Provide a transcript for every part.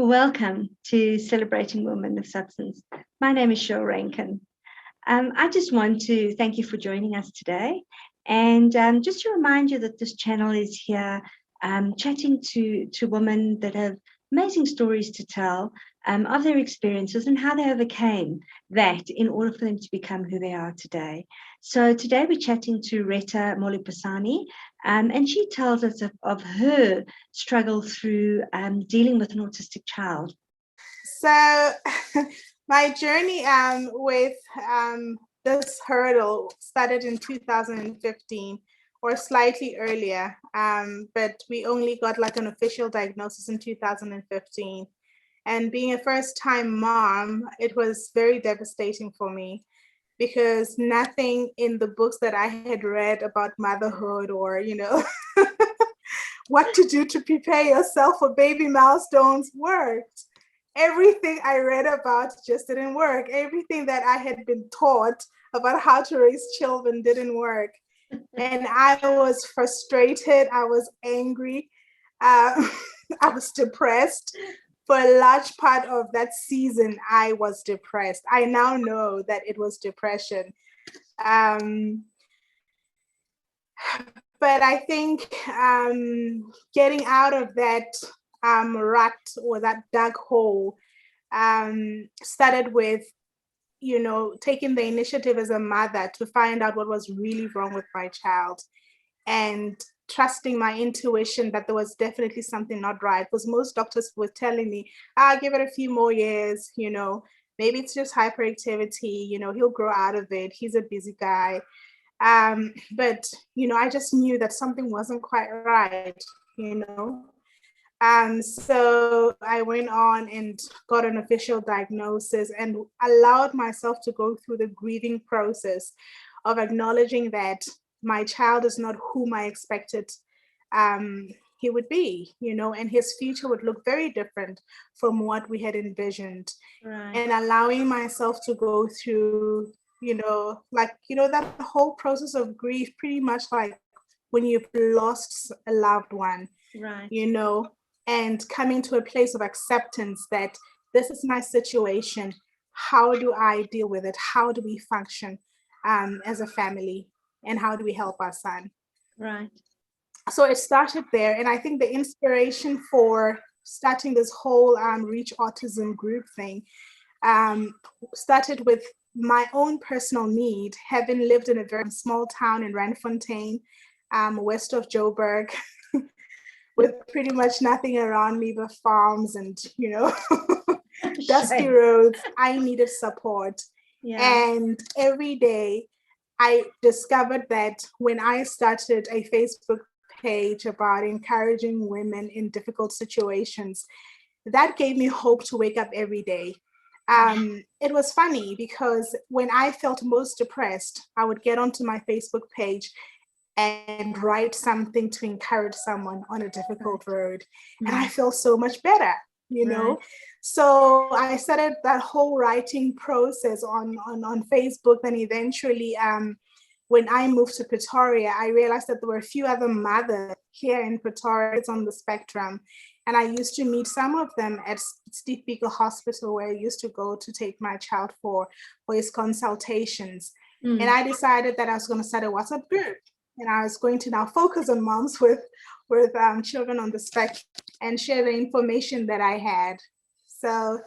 Welcome to Celebrating Women of Substance. My name is Cheryl Rankin. I just want to thank you for joining us today. And just to remind you that this channel is here chatting to women that have amazing stories to tell of their experiences and how they overcame that in order for them to become who they are today. So today we're chatting to Rheta Molapisane, and she tells us of her struggle through dealing with an autistic child. So my journey with this hurdle started in 2015 or slightly earlier, but we only got like an official diagnosis in 2015. And being a first-time mom, it was very devastating for me because nothing in the books that I had read about motherhood or, what to do to prepare yourself for baby milestones worked. Everything I read about just didn't work. Everything that I had been taught about how to raise children didn't work. And I was frustrated. I was angry. I was depressed. For a large part of that season, I was depressed. I now know that it was depression. But I think getting out of that rut or that dark hole started with, taking the initiative as a mother to find out what was really wrong with my child and trusting my intuition that there was definitely something not right. Because most doctors were telling me, give it a few more years, maybe it's just hyperactivity, he'll grow out of it. He's a busy guy. But, I just knew that something wasn't quite right, So I went on and got an official diagnosis and allowed myself to go through the grieving process of acknowledging that my child is not whom I expected he would be, and his future would look very different from what we had envisioned. Right. And allowing myself to go through that whole process of grief, pretty much like when you've lost a loved one, right? And coming to a place of acceptance that this is my situation. How do I deal with it? How do we function as a family? And how do we help our son? Right. So it started there. And I think the inspiration for starting this whole Reach Autism group thing started with my own personal need, having lived in a very small town in Randfontein, west of Joburg, with pretty much nothing around me but farms and, dusty roads. I needed support. Yeah. And every day I discovered that when I started a Facebook page about encouraging women in difficult situations, that gave me hope to wake up every day. It was funny because when I felt most depressed, I would get onto my Facebook page and write something to encourage someone on a difficult road. And I felt so much better, know? So I started that whole writing process on Facebook. And eventually, when I moved to Pretoria, I realized that there were a few other mothers here in Pretoria. It's on the spectrum. And I used to meet some of them at Steve Biko Hospital, where I used to go to take my child for his consultations. And I decided that I was going to start a WhatsApp group. And I was going to now focus on moms with children on the spectrum and share the information that I had. So,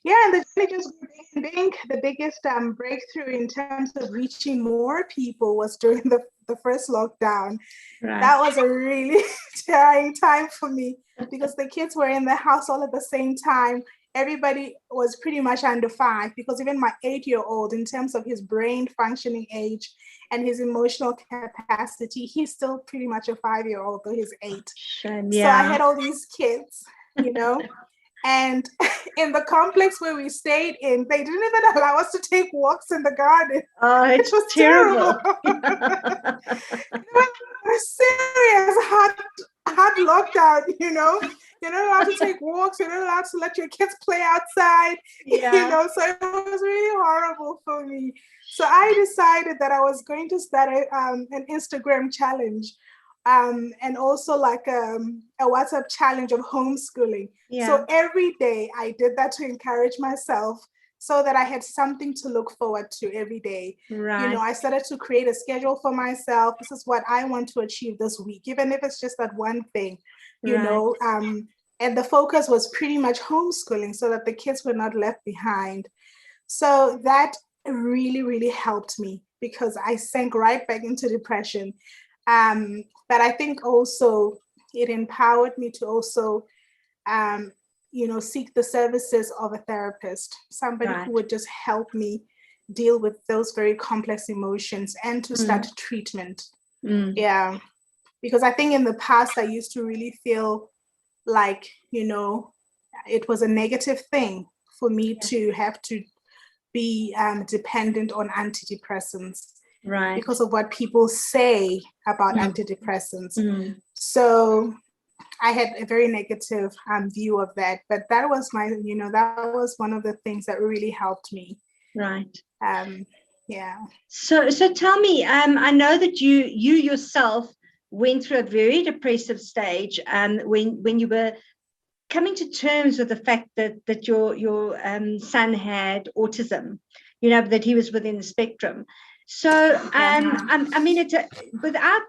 yeah, and the journey just being the biggest breakthrough in terms of reaching more people was during the first lockdown. Right. That was a really trying time for me because the kids were in the house all at the same time. Everybody was pretty much under 5 because even my 8-year-old, in terms of his brain functioning age and his emotional capacity, he's still pretty much a 5-year-old, though he's 8. Yeah. So I had all these kids, and in the complex where we stayed in, they didn't even allow us to take walks in the garden. Oh, it was terrible. It was a serious hard lockdown, You're not allowed to take walks. You're not allowed to let your kids play outside, Yeah. So it was really horrible for me. So I decided that I was going to start an Instagram challenge and also like a WhatsApp challenge of homeschooling. Yeah. So every day I did that to encourage myself, so that I had something to look forward to every day. Right. You know, I started to create a schedule for myself. This is what I want to achieve this week, even if it's just that one thing, you know. And the focus was pretty much homeschooling, so that the kids were not left behind. So that really, really helped me, because I sank right back into depression. But I think also it empowered me to also, you know, seek the services of a therapist, somebody who would just help me deal with those very complex emotions, and to start treatment. Yeah, because I think in the past I used to really feel like, you know, it was a negative thing for me to have to be dependent on antidepressants, because of what people say about antidepressants. So I had a very negative view of that, but that was that was one of the things that really helped me. Right. Yeah. So tell me, I know that you yourself went through a very depressive stage when you were coming to terms with the fact that your son had autism, you know, that he was within the spectrum. So I mean, it's without.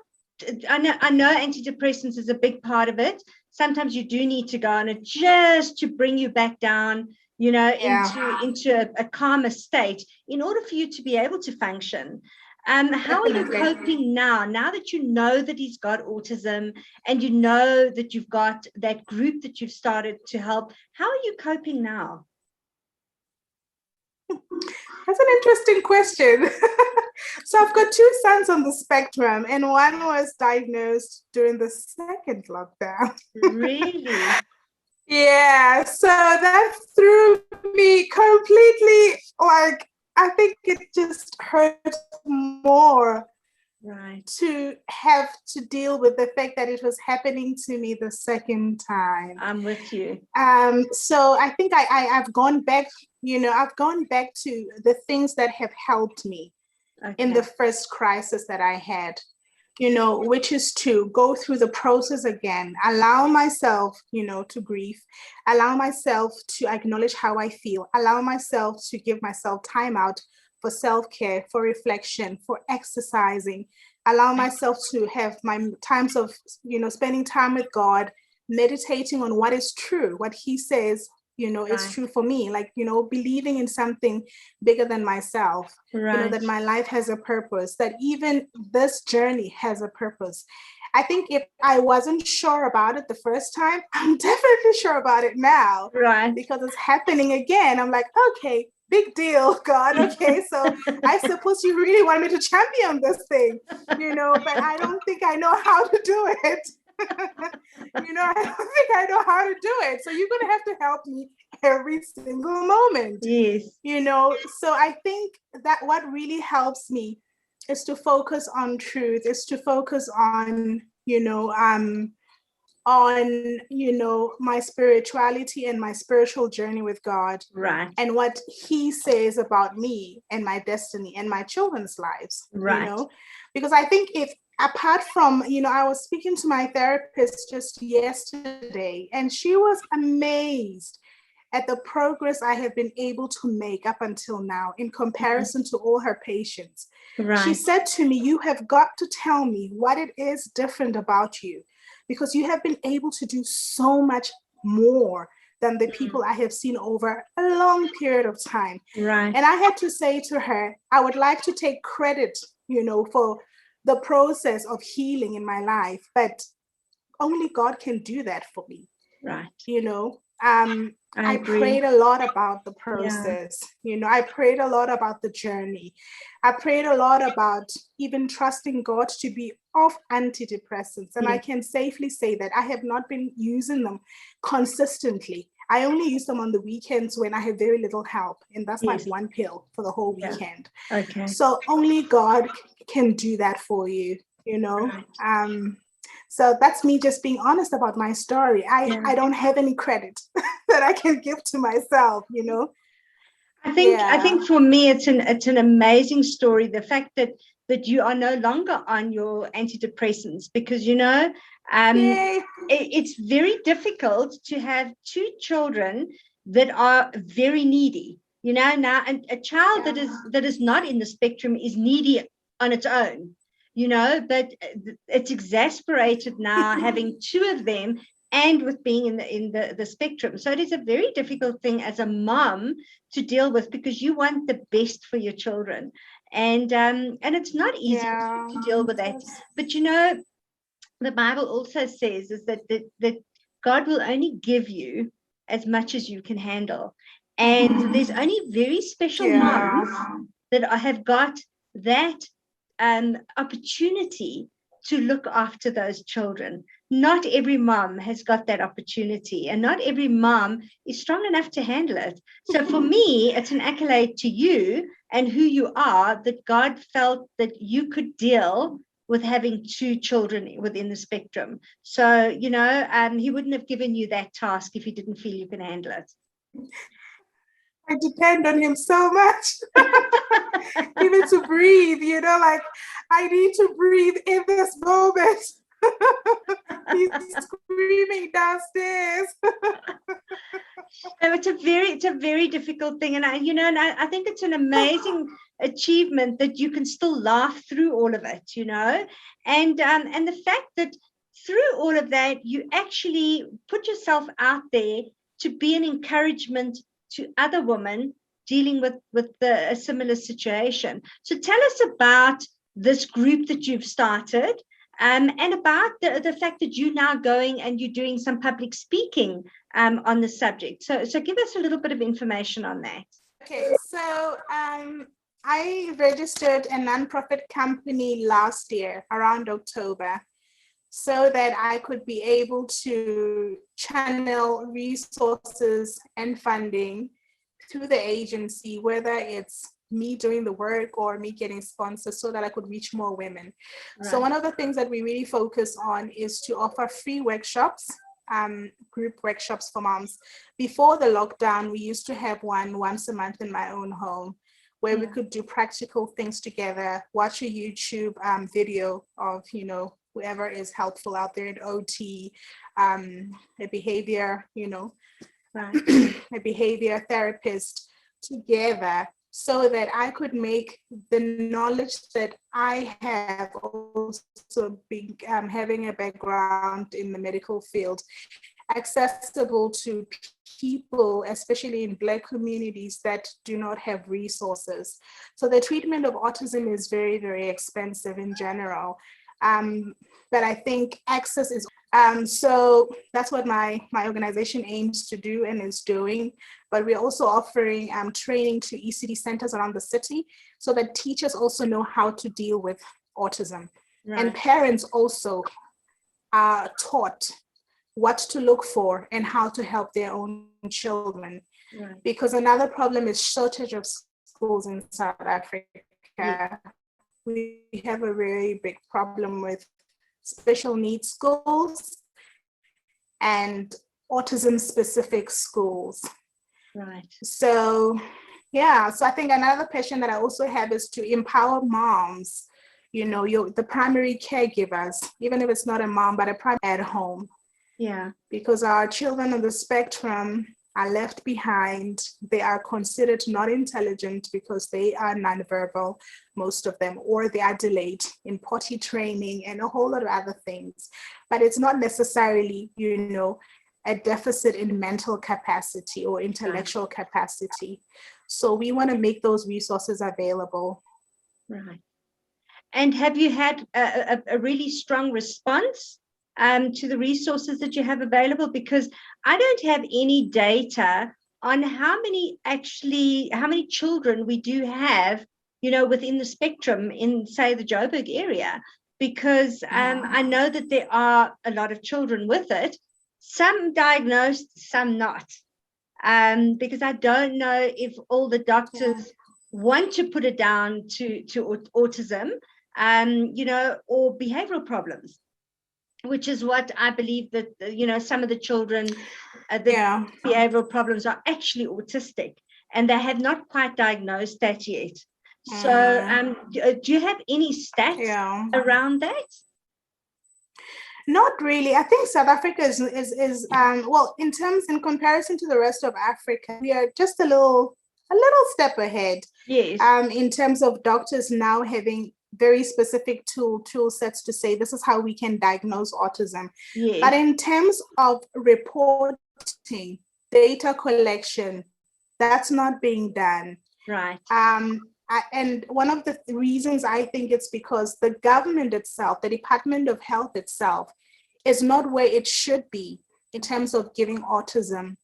I know antidepressants is a big part of it. Sometimes you do need to go on it just to bring you back down, you know, into a calmer state in order for you to be able to function. How are you coping now that you know that he's got autism, and you know that you've got that group that you've started to help? How are you coping now? That's an interesting question. So I've got two sons on the spectrum, and one was diagnosed during the second lockdown. Really? Yeah, so that threw me completely, like, I think it just hurt more to have to deal with the fact that it was happening to me the second time. I'm with you. So I think I've gone back, you know, I've gone back to the things that have helped me in the first crisis that I had, you know, which is to go through the process again, allow myself, you know, to grieve, allow myself to acknowledge how I feel, allow myself to give myself time out for self-care, for reflection, for exercising, allow myself to have my times of, you know, spending time with God, meditating on what is true, what he says, you know, is true for me, like, you know, believing in something bigger than myself, you know, that my life has a purpose, that even this journey has a purpose. I think if I wasn't sure about it the first time, I'm definitely sure about it now, because it's happening again. I'm like, okay, big deal, God. Okay, so I suppose you really want me to champion this thing, you know, but I don't think I know how to do it. You know, I don't think I know how to do it. So you're going to have to help me every single moment. Yes. You know, so I think that what really helps me is to focus on truth, is to focus on, you know, my spirituality and my spiritual journey with God, and what he says about me and my destiny and my children's lives, you know, because I think if, apart from, you know, I was speaking to my therapist just yesterday, and she was amazed at the progress I have been able to make up until now in comparison to all her patients. She said to me, you have got to tell me what it is different about you, because you have been able to do so much more than the people I have seen over a long period of time. And I had to say to her, I would like to take credit, you know, for the process of healing in my life, but only God can do that for me. You know, I prayed a lot about the process. You know, I prayed a lot about the journey. I prayed a lot about even trusting God to be off antidepressants. And I can safely say that I have not been using them consistently. I only use them on the weekends when I have very little help. And that's like one pill for the whole weekend. So only God can do that for you, you know. So that's me just being honest about my story. I don't have any credit that I can give to myself, you know. I think for me it's an amazing story. The fact that that you are no longer on your antidepressants, because, it's very difficult to have two children that are very needy. Now a child that is not in the spectrum is needy on its own, but it's exasperated now having two of them, and with being in the spectrum. So it is a very difficult thing as a mom to deal with, because you want the best for your children, and it's not easy to deal with that. But the Bible also says is that God will only give you as much as you can handle, and there's only very special moms that have got that opportunity to look after those children. Not every mom has got that opportunity, and not every mom is strong enough to handle it. So for me, it's an accolade to you and who you are, that God felt that you could deal with having two children within the spectrum. So, he wouldn't have given you that task if he didn't feel you can handle it. I depend on him so much. Even to breathe, like, I need to breathe in this moment. He's screaming downstairs. So it's a very difficult thing, and I think it's an amazing achievement that you can still laugh through all of it, and the fact that through all of that you actually put yourself out there to be an encouragement to other women dealing with a similar situation. So tell us about this group that you've started, and about the fact that you're now going and you're doing some public speaking on the subject. So give us a little bit of information on that. Okay, so I registered a nonprofit company last year around October, so that I could be able to channel resources and funding through the agency, whether it's me doing the work or me getting sponsors, so that I could reach more women. Right. So one of the things that we really focus on is to offer free workshops, group workshops for moms. Before the lockdown, we used to have one once a month in my own home, where we could do practical things together, watch a YouTube video of, whoever is helpful out there in OT, a behavior, a behavior therapist together, so that I could make the knowledge that I have, also being having a background in the medical field, accessible to people, especially in Black communities that do not have resources. So the treatment of autism is very, very expensive in general. But I think access is, so that's what my organization aims to do and is doing. But we're also offering training to ECD centers around the city, so that teachers also know how to deal with autism. Right. And parents also are taught what to look for and how to help their own children. Right. Because another problem is shortage of schools in South Africa. Yeah. We have a very big problem with special needs schools and autism specific schools. Right. So I think another passion that I also have is to empower moms, the primary caregivers, even if it's not a mom, but a primary at home. Yeah. Because our children on the spectrum are left behind. They are considered not intelligent because they are nonverbal, most of them, or they are delayed in potty training and a whole lot of other things. But it's not necessarily, a deficit in mental capacity or intellectual capacity. So we want to make those resources available. Right. And have you had a really strong response to the resources that you have available? Because I don't have any data on how many children we do have, within the spectrum in, say, the Joburg area, because I know that there are a lot of children with it, some diagnosed, some not, because I don't know if all the doctors want to put it down to autism, or behavioral problems, which is what I believe that, some of the children, behavioral problems are actually autistic, and they have not quite diagnosed that yet. So do you have any stats around that? Not really. I think South Africa is well, in comparison to the rest of Africa, we are just a little step ahead. Yes. In terms of doctors now having very specific tool sets to say this is how we can diagnose autism. Yes. But in terms of reporting, data collection, that's not being done. Right. And one of the reasons I think it's because the government itself, the Department of Health itself, is not where it should be in terms of giving autism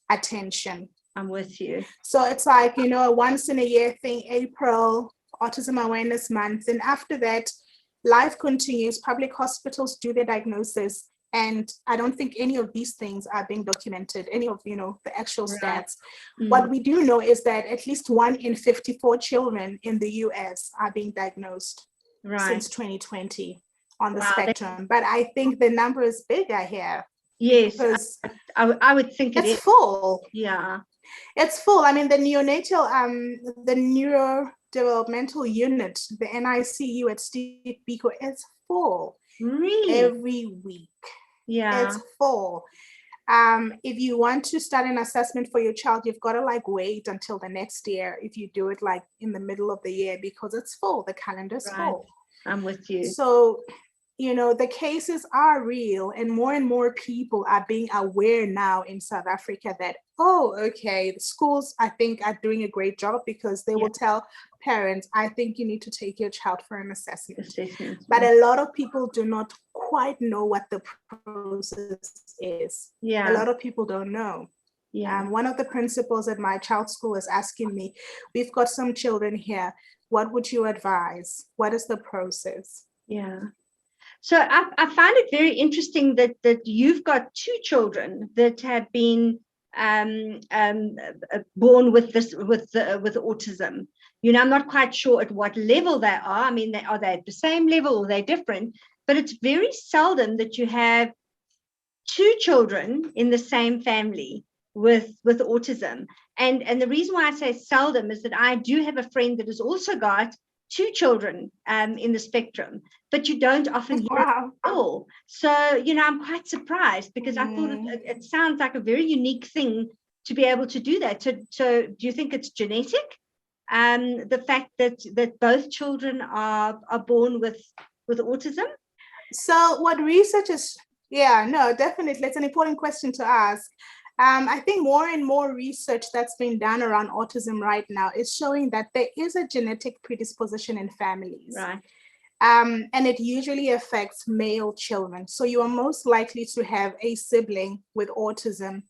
attention. I'm with you. So it's like, a once in a year thing, April, Autism Awareness Month. And after that, life continues. Public hospitals do their diagnosis. And I don't think any of these things are being documented, any of, the actual stats. What we do know is that at least 1 in 54 children in the US are being diagnosed since 2020 on the spectrum. But I think the number is bigger here. Yes, because I would think it's full. Yeah. It's full. I mean, the neonatal, the neurodevelopmental unit, the NICU at Steve Biko, is full. Really? Every week. Yeah. It's full. If you want to start an assessment for your child, you've got to wait until the next year if you do it in the middle of the year, because it's full. The calendar's full. I'm with you. So, the cases are real, and more people are being aware now in South Africa that, the schools, I think, are doing a great job, because they will tell parents, I think you need to take your child for an assessment. But a lot of people do not quite know what the process is. Yeah. A lot of people don't know. Yeah. One of the principals at my child's school is asking me, we've got some children here. What would you advise? What is the process? Yeah. So I find it very interesting that you've got 2 children that have been born with autism. I'm not quite sure at what level they are. I mean, are they at the same level or they're different? But it's very seldom that you have 2 children in the same family with autism. And the reason why I say seldom is that I do have a friend that has also got 2 children in the spectrum, but you don't often hear it at all. So, I'm quite surprised, because I thought it sounds like a very unique thing to be able to do that. So do you think it's genetic? The fact that both children are born with autism? So what research is, definitely. It's an important question to ask. I think more and more research that's been done around autism right now is showing that there is a genetic predisposition in families. Right. And it usually affects male children. So you are most likely to have a sibling with autism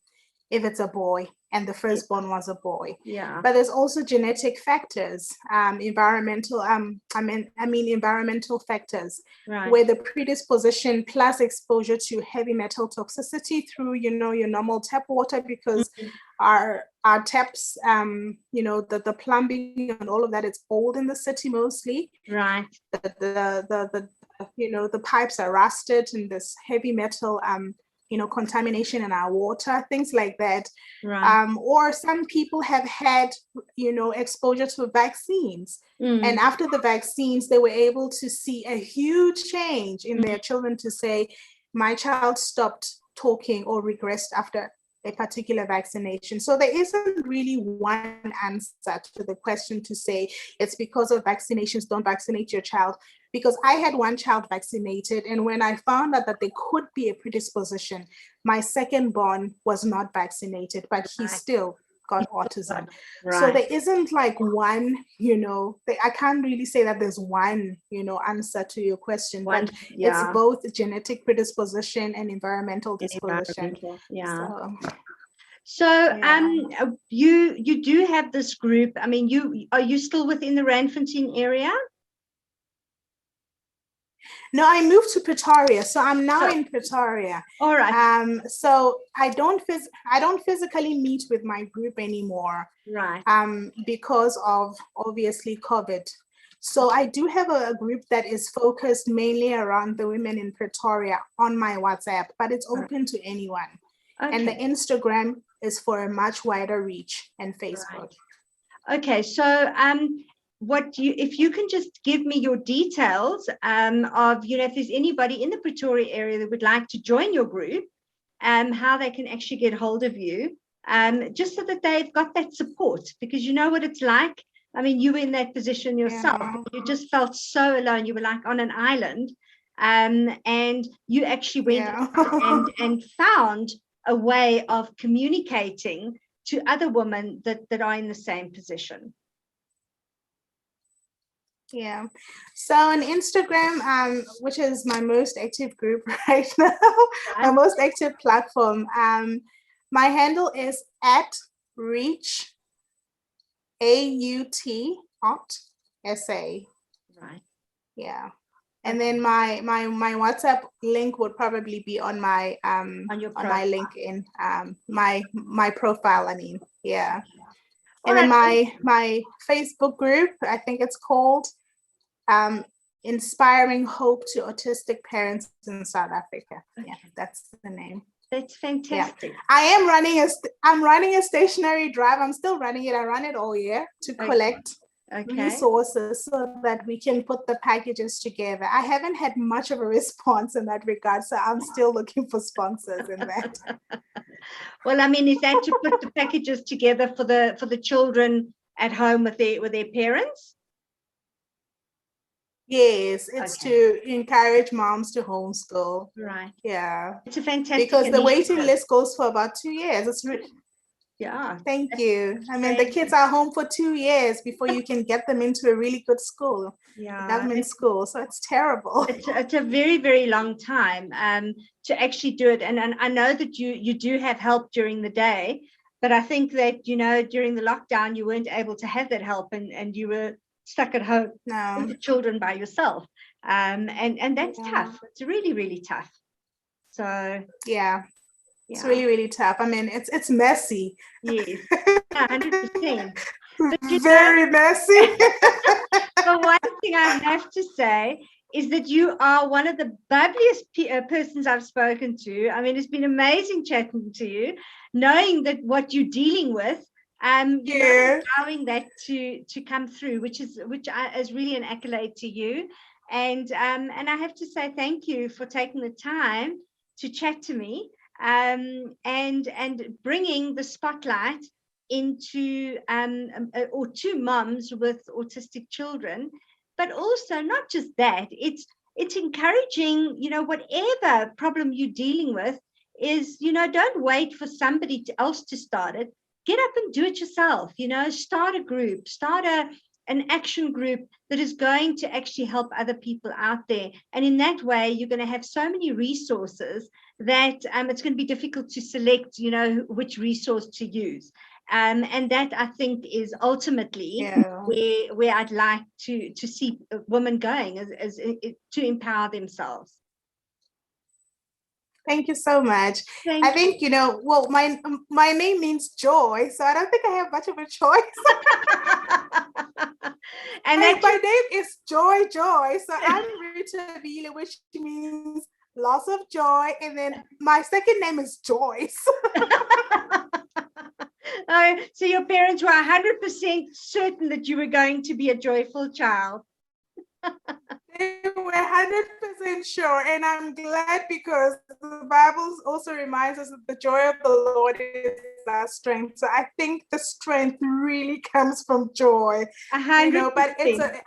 if it's a boy, and the firstborn was a boy. Yeah. But there's also genetic factors, environmental factors, where the predisposition plus exposure to heavy metal toxicity through, your normal tap water, because our taps, the plumbing and all of that, it's old in the city mostly. Right. The pipes are rusted, and this heavy metal contamination in our water, things like that. Right. Or some people have had, exposure to vaccines. And after the vaccines, they were able to see a huge change in their children, to say, my child stopped talking or regressed after a particular vaccination. So there isn't really one answer to the question to say it's because of vaccinations, don't vaccinate your child. Because I had one child vaccinated, and when I found out that there could be a predisposition, my second born was not vaccinated, but he still got autism. Right. So there isn't one, I can't really say that there's one, answer to your question, but it's both genetic predisposition and environmental disposition. So you do have this group. I mean, are you still within the Randfontein area? No, I moved to Pretoria, so I'm now in Pretoria. All right. So I don't physically meet with my group anymore. Right. Because of obviously COVID. So I do have a group that is focused mainly around the women in Pretoria on my WhatsApp, but it's open to anyone. Okay. And the Instagram is for a much wider reach, and Facebook. Right. Okay, so if you can just give me your details of, if there's anybody in the Pretoria area that would like to join your group, how they can actually get hold of you, just so that they've got that support, because you know what it's like. I mean, you were in that position yourself. Yeah. You just felt so alone. You were like on an island, and you actually went and found a way of communicating to other women that are in the same position. Yeah. So on Instagram, which is my most active group right now, my most active platform, my handle is @reach AUT.SA. Right. Yeah. And then my WhatsApp link would probably be on my on my LinkedIn, my profile, I mean. Yeah. All and right. then my Facebook group, I think it's called Inspiring Hope to Autistic Parents in South Africa. Okay. Yeah, that's the name. That's fantastic. Yeah. I'm running a stationary drive. I'm still running it. I run it all year to collect resources so that we can put the packages together. I haven't had much of a response in that regard, so I'm still looking for sponsors in that. Well, I mean, is that to put the packages together for the children at home with their parents? Yes, it's to encourage moms to homeschool. Right. Yeah. It's a fantastic because the waiting list goes for about 2 years. It's really, Thank you. I mean, the kids are home for 2 years before you can get them into a really good school, government school. So it's terrible. It's a very, very long time to actually do it. And I know that you do have help during the day, but I think that, during the lockdown, you weren't able to have that help and you were stuck at home with the children by yourself. And that's tough. It's really, really tough. So it's really, really tough. I mean, it's messy. Yes, 100%. Very messy. But one thing I have to say is that you are one of the bubbliest persons I've spoken to. I mean, it's been amazing chatting to you, knowing that what you're dealing with, allowing that to come through, which is really an accolade to you. And I have to say thank you for taking the time to chat to me, and bringing the spotlight into or to moms with autistic children. But also not just that, it's encouraging, whatever problem you're dealing with is, don't wait for somebody else to start it. Get up and do it yourself. Start a group, start an action group that is going to actually help other people out there. And in that way, you're going to have so many resources that it's going to be difficult to select, which resource to use. And that, I think, is ultimately where I'd like to see women going, as to empower themselves. Thank you so much. I think, well, my name means joy, so I don't think I have much of a choice. And my name is Joy. So I'm Rheta Molapisane, which means loss of joy. And then my second name is Joyce. So your parents were 100% certain that you were going to be a joyful child. They were 100% sure, and I'm glad, because the Bible also reminds us that the joy of the Lord is our strength. So I think the strength really comes from joy. 100%. But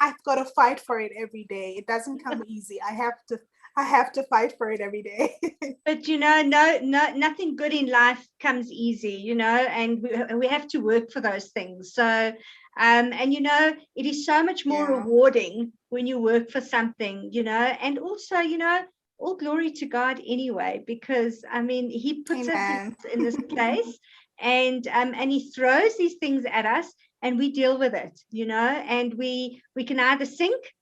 I've got to fight for it every day. It doesn't come easy. I have to fight for it every day. But nothing good in life comes easy, and we have to work for those things. So and it is so much more rewarding when you work for something, and also, all glory to God anyway, because I mean, he puts us in this place, and he throws these things at us, and we deal with it, and we can either sink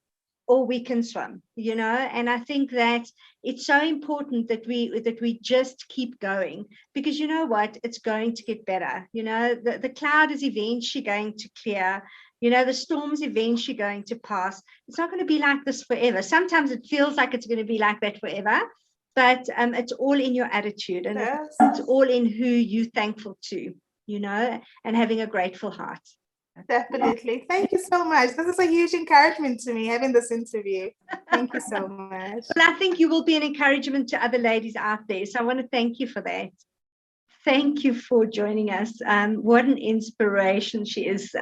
or we can swim, and I think that it's so important that we just keep going, because you know what, it's going to get better. The cloud is eventually going to clear, the storm's eventually going to pass. It's not going to be like this forever. Sometimes it feels like it's going to be like that forever, but it's all in your attitude, and it's all in who you're thankful to, and having a grateful heart. Definitely. Thank you so much. This is a huge encouragement to me having this interview. Thank you so much. Well, I think you will be an encouragement to other ladies out there. So I want to thank you for that. Thank you for joining us. What an inspiration she is.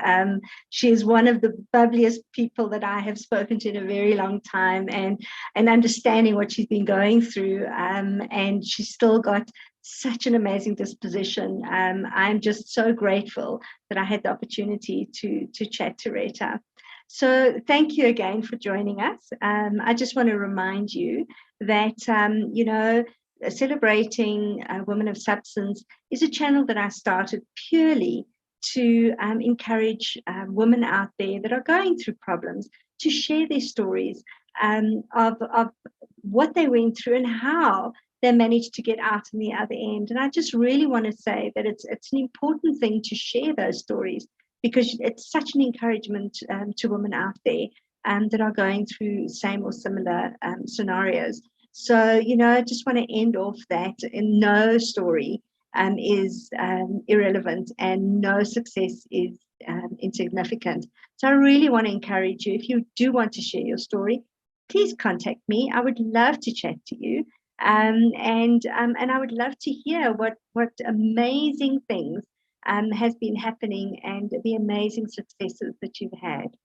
She is one of the bubbliest people that I have spoken to in a very long time, and understanding what she's been going through. And she's still got such an amazing disposition. I'm just so grateful that I had the opportunity to chat to Rheta. So thank you again for joining us. I just want to remind you that, Celebrating Women of Substance is a channel that I started purely to encourage women out there that are going through problems to share their stories of what they went through and how they managed to get out on the other end. And I just really want to say that it's an important thing to share those stories, because it's such an encouragement to women out there that are going through same or similar scenarios. So, I just want to end off that in no story is irrelevant, and no success is insignificant. So I really want to encourage you, if you do want to share your story, please contact me. I would love to chat to you. And I would love to hear what amazing things has been happening and the amazing successes that you've had.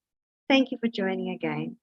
Thank you for joining again.